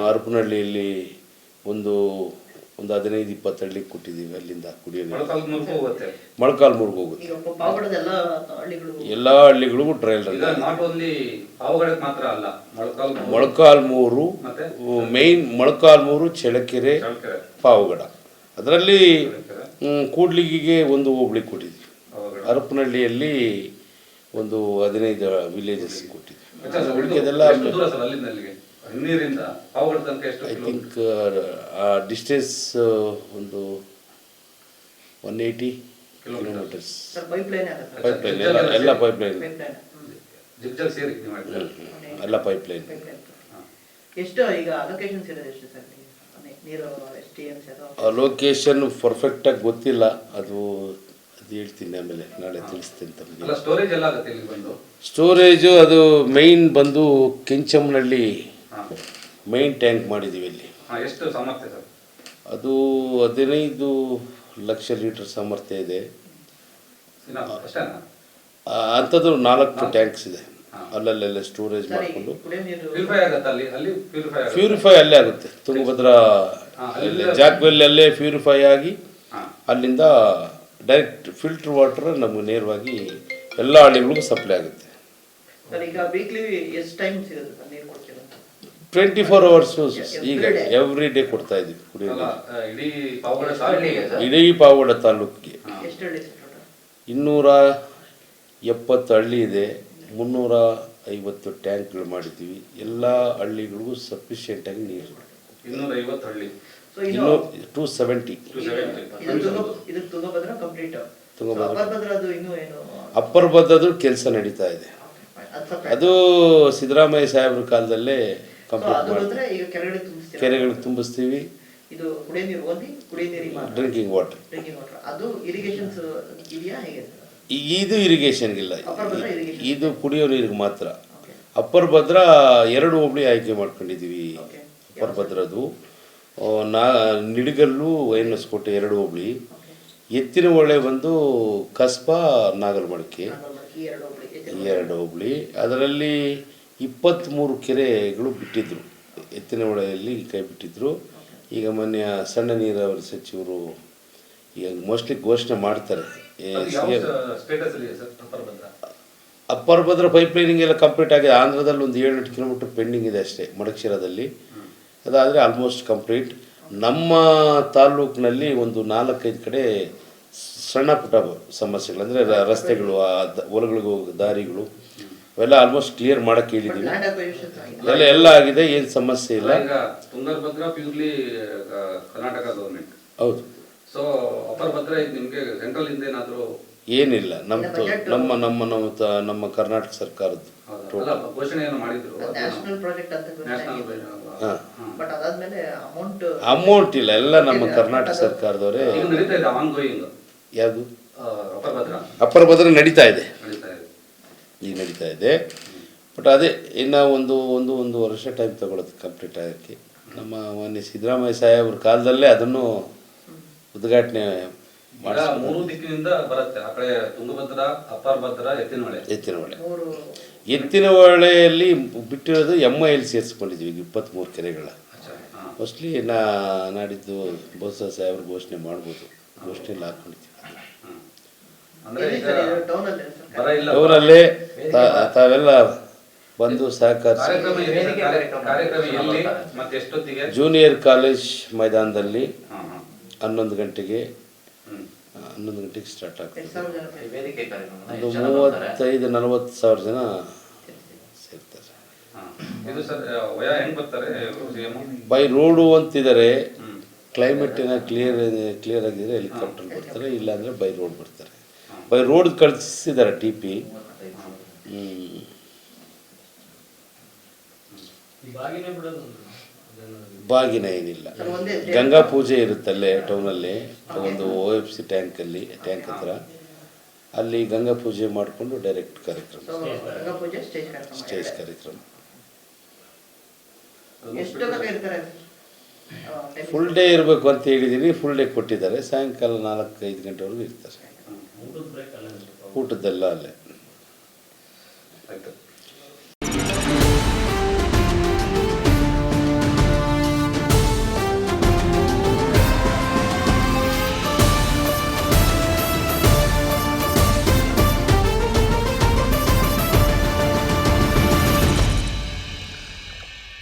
ಹರಪನಹಳ್ಳಿಯಲ್ಲಿ ಒಂದು 15-20 ಹಳ್ಳಿಗೆ ಕೊಟ್ಟಿದ್ದೀವಿ. ಅಲ್ಲಿಂದ ಕುಡಿಯೋ ನೀರು ಮೊಳಕಾಲ್ಮೂರ್ಗೆ ಹೋಗುತ್ತೆ. ಎಲ್ಲ ಹಳ್ಳಿಗಳಿಗೂ ಟ್ರಯಲ್ ಮೊಳಕಾಲ್ಮೂರು ಮೇಯ್ನ್ ಮೊಳಕಾಲ್ಮೂರು, ಚಳ್ಳಕೆರೆ, ಪಾವಗಡ. ಅದರಲ್ಲಿ ಕೂಡ್ಲಿಗಿಗೆ ಒಂದು ಹೋಬಳಿ ಕೊಟ್ಟಿದ್ವಿ. ಹರಪನಹಳ್ಳಿಯಲ್ಲಿ ಒಂದು 15 ವಿಲೇಜಸ್ ಕೊಟ್ಟಿದ್ವಿ. ಉಳಿಕೆದೆಲ್ಲ ಐ ಥಿಂಕ್ ಡಿಸ್ಟೆನ್ಸ್ ಒಂದು 180 ಕಿಲೋಮೀಟರ್ಸ್. ಪೈಪ್ಲೈನ್ ಎಲ್ಲ ಪೈಪ್ಲೈನ್ ಎಲ್ಲ ಪೈಪ್ಲೈನ್. ಲೊಕೇಶನ್ ಪರ್ಫೆಕ್ಟಾಗಿ ಗೊತ್ತಿಲ್ಲ, ಅದು ಹೇಳ್ತೀನಿ ಆಮೇಲೆ, ನಾಳೆ ತಿಳಿಸ್ತೀನಿ ತಮಗೆ. ಸ್ಟೋರೇಜು ಅದು ಮೇಯ್ನ್ ಬಂದು ಕೆಂಚಮ್ಮನಹಳ್ಳಿ ಮೇಯ್ನ್ ಟ್ಯಾಂಕ್ ಮಾಡಿದ್ದೀವಿ. ಇಲ್ಲಿ ಎಷ್ಟು ಸಾಮರ್ಥ್ಯ ಸರ್? ಅದು 15 ಲಕ್ಷ ಲೀಟರ್ ಸಾಮರ್ಥ್ಯ ಇದೆ. ಅಂಥದ್ದು 4 ಟ್ಯಾಂಕ್ಸ್ ಇದೆ. ಅಲ್ಲೆಲ್ಲ ಸ್ಟೋರೇಜ್ ಮಾಡಿಕೊಂಡು ಪ್ಯೂರಿಫೈ ಅಲ್ಲೇ ಆಗುತ್ತೆ. ತುಂಗಭದ್ರಾ ಜಾಕ್ವೆಲ್ ಅಲ್ಲೇ ಪ್ಯೂರಿಫೈ ಆಗಿ ಅಲ್ಲಿಂದ ಡೈರೆಕ್ಟ್ ಫಿಲ್ಟರ್ ವಾಟರ್ ನಮಗೆ ನೇರವಾಗಿ ಎಲ್ಲ ಹಳ್ಳಿಗಳಿಗೂ ಸಪ್ಲೈ ಆಗುತ್ತೆ. 24 hours ಈಗ ಎವ್ರಿ ಡೇ ಕೊಡ್ತಾ ಇದ್ದೀವಿ ಕುಡಿಯೋ ಇಡೀ ಪಾವಗಡ ತಾಲೂಕಿಗೆ. 270 ಹಳ್ಳಿ ಇದೆ, 350 ಟ್ಯಾಂಕ್ಗಳು ಮಾಡಿದ್ದೀವಿ. ಎಲ್ಲ ಹಳ್ಳಿಗಳಿಗೂ ಸಫಿಷಿಯೆಂಟಾಗಿ ನೀರು. 250 ಹಳ್ಳಿ, ಇನ್ನು 270. ಅಪ್ಪರ್ ಭದ್ರದ್ದು ಕೆಲಸ ನಡೀತಾ ಇದೆ. ಅದು ಸಿದ್ದರಾಮಯ್ಯ ಸಾಹೇಬ್ರ ಕಾಲದಲ್ಲೇ ಕಂಪ್ಲೀಟ್ ಮಾಡಿ ಕೆರೆಗಳಿಗೆ ತುಂಬಿಸ್ತೀವಿ. Drinking water. ಇದು ಇರಿಗೇಷನ್ಗಿಲ್ಲ, ಇದು ಕುಡಿಯೋ ನೀರಿಗೆ ಮಾತ್ರ. ಅಪ್ಪರ್ ಭದ್ರಾ 2 ಹೋಬಳಿ ಆಯ್ಕೆ ಮಾಡ್ಕೊಂಡಿದ್ದೀವಿ. ಅಪ್ಪರ್ ಭದ್ರದ್ದು ನಿಡಗಲ್ಲು, ವೈನಸ್ಕೋಟೆ 2 ಹೋಬಳಿ. ಎತ್ತಿನ ಹೊಳೆ ಬಂದು ಕಸ್ಬಾ, ನಾಗಲಮಡಿಕೆ 2 ಹೋಬಳಿ. ಅದರಲ್ಲಿ 23 ಕೆರೆಗಳು ಬಿಟ್ಟಿದ್ರು, ಎತ್ತಿನ ಹೊಳೆಯಲ್ಲಿ ಕೈ ಬಿಟ್ಟಿದ್ರು. ಈಗ ಮೊನ್ನೆ ಸಣ್ಣ ನೀರಾವರಿ ಸಚಿವರು ಈಗ ಮೋಸ್ಟ್ಲಿ ಘೋಷಣೆ ಮಾಡ್ತಾರೆ. ಅಪ್ಪರ್ ಭದ್ರಾ ಪೈಪ್ಲೈನಿಂಗ್ ಎಲ್ಲ ಕಂಪ್ಲೀಟ್ ಆಗಿದೆ. ಆಂಧ್ರದಲ್ಲಿ ಒಂದು 7-8 ಕಿಲೋಮೀಟರ್ ಪೆಂಡಿಂಗ್ ಇದೆ ಅಷ್ಟೇ, ಮಡಕ್ಷಿರದಲ್ಲಿ. ಅದಾದರೆ ಆಲ್ಮೋಸ್ಟ್ ಕಂಪ್ಲೀಟ್. ನಮ್ಮ ತಾಲೂಕಿನಲ್ಲಿ ಒಂದು 4-5 ಕಡೆ ಸಣ್ಣ ಪುಟ್ಟ ಸಮಸ್ಯೆಗಳು, ಅಂದರೆ ರಸ್ತೆಗಳು, ಹೊಲಗಳಿಗೂ ದಾರಿಗಳು, ಅವೆಲ್ಲ ಆಲ್ಮೋಸ್ಟ್ ಕ್ಲಿಯರ್ ಮಾಡಕ್ಕೆ ಹೇಳಿದ್ದೀವಿ. ಎಲ್ಲ ಆಗಿದೆ, ಏನು ಸಮಸ್ಯೆ ಇಲ್ಲ. Tungabhadra purely Karnataka government. ಹೌದು. ಸೊ ಅಪ್ಪರ್ ಭದ್ರಾ ನಿಮಗೆ ಸೆಂಟ್ರಲ್ ಇಂದ ಏನಾದರೂ ಏನಿಲ್ಲ, ನಮ್ಮ ಕರ್ನಾಟಕ ಸರ್ಕಾರದ್ದು ಘೋಷಣೆಯನ್ನು ಮಾಡಿದ್ರು. ಅಮೌಂಟ್ ಇಲ್ಲ, ಎಲ್ಲ ನಮ್ಮ ಕರ್ನಾಟಕ ಸರ್ಕಾರದವರೇ. ಯಾವುದು ಅಪ್ಪರ್ ಭದ್ರಾ ನಡೀತಾ ಇದೆ, ಈಗ ನಡೀತಾ ಇದೆ. ಬಟ್ ಅದೇ ಇನ್ನು ಒಂದು ವರ್ಷ ಟೈಮ್ ತಗೊಳುತ್ತೆ ಕಂಪ್ಲೀಟ್ ಆಗೋಕ್ಕೆ. ನಮ್ಮ ಮಾನ್ಯ ಸಿದ್ದರಾಮಯ್ಯ ಸಾಹೇಬ್ರ ಕಾಲದಲ್ಲೇ ಅದನ್ನು ಉದ್ಘಾಟನೆ ಮಾಡಿ. 3 ದಿಕ್ಕಿನಿಂದ ಬರುತ್ತೆ ಆ ಕಡೆ: ತುಂಗಭದ್ರಾ, ಅಪ್ಪರ್ ಭದ್ರಾ, ಎತ್ತಿನ ಹೊಳೆಯಲ್ಲಿ ಬಿಟ್ಟಿರೋದು MIL ಸೇರಿಸ್ಕೊಂಡಿದ್ವಿ. 23 ಕೆರೆಗಳ ಮೋಸ್ಟ್ಲಿ ನಾಡಿದ್ದು ಬೋಸ ಸಾಹೇಬ್ರು ಘೋಷಣೆ ಮಾಡ್ಬೋದು. ಘೋಷಣೆಯಲ್ಲಿ ಹಾಕೊಂಡಿದ್ದೀವಿ. ಟೌನಲ್ಲೇ ತಾವೆಲ್ಲ ಬಂದು ಸಹಕರಿಸಿ. ಜೂನಿಯರ್ ಕಾಲೇಜ್ ಮೈದಾನದಲ್ಲಿ 11 ಗಂಟೆಗೆ ಸ್ಟಾರ್ಟ್ ಆಗ್ತದೆ. ಒಂದು 35-40 ಸಾವಿರ ಜನ ಸೇರ್ತಾರೆ. ಬೈ ರೋಡು ಅಂತಿದ್ದಾರೆ. ಕ್ಲೈಮೇಟ್ ಕ್ಲಿಯರ್ ಆಗಿದ್ರೆ ಹೆಲಿಕಾಪ್ಟರ್ ಬರ್ತಾರೆ, ಇಲ್ಲಾಂದರೆ ಬೈ ರೋಡ್ ಬರ್ತಾರೆ. ಬೈ ರೋಡ್ ಕಳಿಸಿದ್ದಾರೆ TP. ಬಾಗಿನ ಏನಿಲ್ಲ, ಗಂಗಾ ಪೂಜೆ ಇರುತ್ತಲ್ಲೇ ಟೌನಲ್ಲಿ, ಒಂದು OFC ಟ್ಯಾಂಕ್ ಹತ್ರ. ಅಲ್ಲಿ ಗಂಗಾ ಪೂಜೆ ಮಾಡಿಕೊಂಡು ಡೈರೆಕ್ಟ್ ಕಾರ್ಯಕ್ರಮ, ಸ್ಟೇಜ್ ಕಾರ್ಯಕ್ರಮ. ಫುಲ್ ಡೇ ಇರಬೇಕು ಅಂತ ಹೇಳಿದ್ದೀನಿ. ಫುಲ್ ಡೇ ಕೊಟ್ಟಿದ್ದಾರೆ. ಸಾಯಂಕಾಲ 4-5 ಗಂಟೆವರೆಗೂ ಇರ್ತಾರೆ. ಊಟದ್ದೆಲ್ಲ ಅಲ್ಲೇ.